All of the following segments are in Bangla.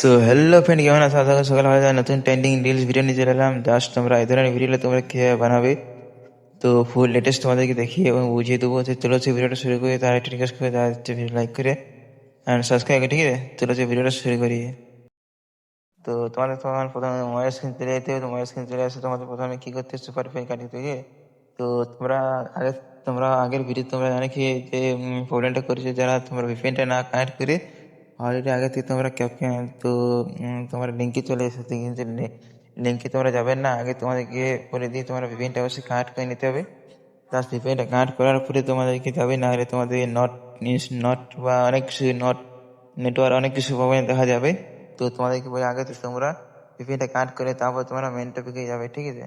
সো হ্যালো ফ্রেন্ড, কেমন আছো? আশা করি সকাল হয়ে যায় নতুন ট্রেন্ডিং রিলস ভিডিও নিয়ে চলে এলাম। জাস্ট তোমরা এই ধরনের ভিডিওগুলো তোমরা কীভাবে বানাবে তো ফুল লেটেস্ট তোমাদেরকে দেখিয়ে এবং বুঝিয়ে দেবো। তো চলো সেই ভিডিওটা শুরু করি। তার একটা রিকোয়েস্ট করে দেওয়া হচ্ছে, ভিডিও লাইক করে অ্যান্ড সাবস্ক্রাইব করে, ঠিক আছে? চলো সেই ভিডিওটা শুরু করি। তো তোমাদের তখন প্রথমে মোবাইল স্ক্রিন চলে যেতে হবে। তো মোবাইল স্ক্রিন চলে আসে তোমাদের প্রথমে কী করতে হবে, সুপার ফ্যান কাটি থেকে। তো তোমরা আগের ভিডিও তোমরা অনেকে যে প্রবলেমটা করেছো, যারা তোমরা ভিপিএনটা না কানেক্ট করে অলরেডি আগে থেকে তোমরা ক্যাপশন তো তোমার লিঙ্কে চলে এসেছে, কিন্তু লিঙ্কে তোমরা যাবেন না। আগে তোমাদেরকে বলে দিয়ে তোমরা ভিপিএনটা অবশ্যই কানেক্ট করে নিতে হবে। প্লাস ভিপিএনটা কানেক্ট করার পরে তোমাদেরকে যাবে, না হলে তোমাদের নট বা অনেক কিছু নেটওয়ার্ক অনেক কিছু প্রবলেম দেখা যাবে। তো তোমাদেরকে বলে আগে থেকে তোমরা ভিপিএনটা কানেক্ট করে তারপর তোমরা মেন টপিকে যাবে, ঠিক আছে?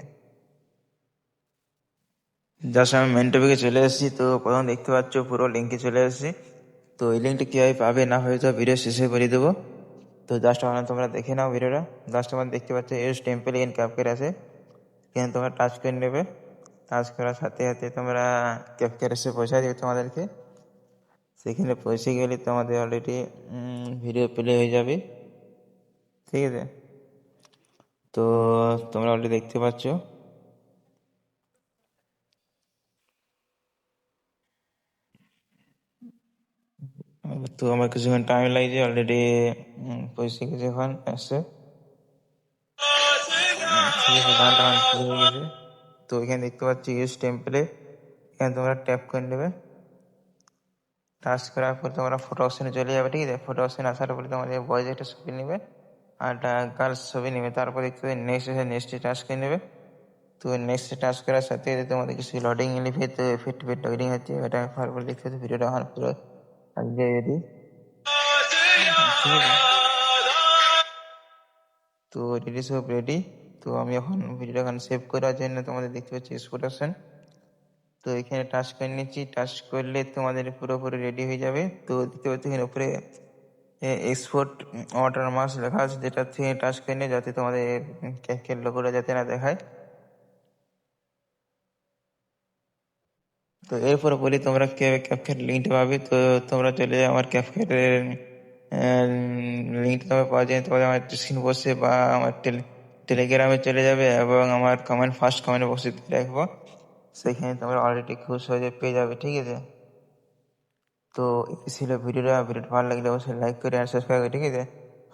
জাস্ট আমি মেন টপিকে চলে এসেছি। তো প্রথম দেখতে পাচ্ছ পুরো লিঙ্কে চলে এসেছি। তো এই লিঙ্কটা কীভাবে পাবে না হয়তো ভিডিও শেষে করে দেবো। তো জাস্ট আমার তোমরা দেখে নাও ভিডিওটা। জাস্ট আমার দেখতে পাচ্ছ এস টেম্পল ইন ক্যাপকার আছে, এখানে তোমরা টাচ করে নেবে। টাচ করার সাথে সাথে তোমরা ক্যাপকার এসে পৌঁছা দেবে তোমাদেরকে। সেখানে পৌঁছে গেলে তোমাদের অলরেডি ভিডিও প্লে হয়ে যাবে, ঠিক আছে? তো তোমরা অলরেডি দেখতে পাচ্ছ। তো আমার কিছুক্ষণ টাইম লাগছে, অলরেডি পৌঁছে গেছে, এখন আসছে, ঠিক আছে? গানটা আমার প্লে হয়ে গেছে। তো এখানে দেখতে পাচ্ছি ইউজ টেম্পলে, এখানে তোমরা ট্যাপ করে নেবে। টাচ করার পর তোমরা ফটো অপশনে চলে যাবে, ঠিক আছে? ফটো অপশনে আসার পরে তোমাদের বয়েজ একটা ছবি নেবে আর একটা গার্লস ছবি নেবে। তারপর দেখতে পাবে নেক্সট এসে নেক্সটে টাচ করে নেবে। তো নেক্সটে টাচ করার সাথে তোমাদের কিছু লোডিং এলিভেট ফিট লোডিং হচ্ছে, এটা তারপর দেখতে পাচ্ছি ভিডিওটা আমার পুরো আজকে রেডি, ঠিক আছে? তো রেডি, সব রেডি। তো আমি এখন ভিডিওটা এখন সেভ করার জন্য তোমাদের দেখতে পাচ্ছি এক্সপোর্ট অপশন। তো এখানে টাচ করে নিচ্ছি। টাচ করলে তোমাদের পুরোপুরি রেডি হয়ে যাবে। তো দেখতে পাচ্ছি এখানে উপরে এক্সপোর্ট ওয়াটার মার্কস লেখা আছে, যেটা থেকে টাচ করে নিয়ে যাতে তোমাদের ক্যাপকাট লোগোটা যাতে না দেখায়। তো এরপরে বলি তোমরা ক্যাপকাট লিঙ্কটা পাবে। তো তোমরা চলে যাও আমার ক্যাপকাটের লিঙ্কটা তোমরা পাওয়া যায় তোমাদের আমার ডিসক্রিপশন বক্সে বা আমার টেলিগ্রামে চলে যাবে এবং আমার ফার্স্ট কমেন্ট বক্সে রাখবো। সেখানে তোমরা অলরেডি খুব সহজে পেয়ে যাবে, ঠিক আছে? তো এই ছিল ভিডিওটা ভালো লাগলে অবশ্যই লাইক করে আর সাবস্ক্রাইব করে, ঠিক আছে?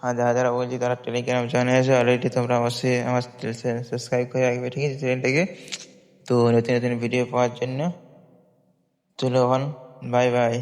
আর যারা বলছি তারা টেলিগ্রাম জয়েন হয়েছে অলরেডি, তোমরা অবশ্যই আমার সাবস্ক্রাইব করে রাখবে, ঠিক আছে, চ্যানেলটাকে। তো নতুন নতুন ভিডিও পাওয়ার জন্য চলো এখন, বাই বাই।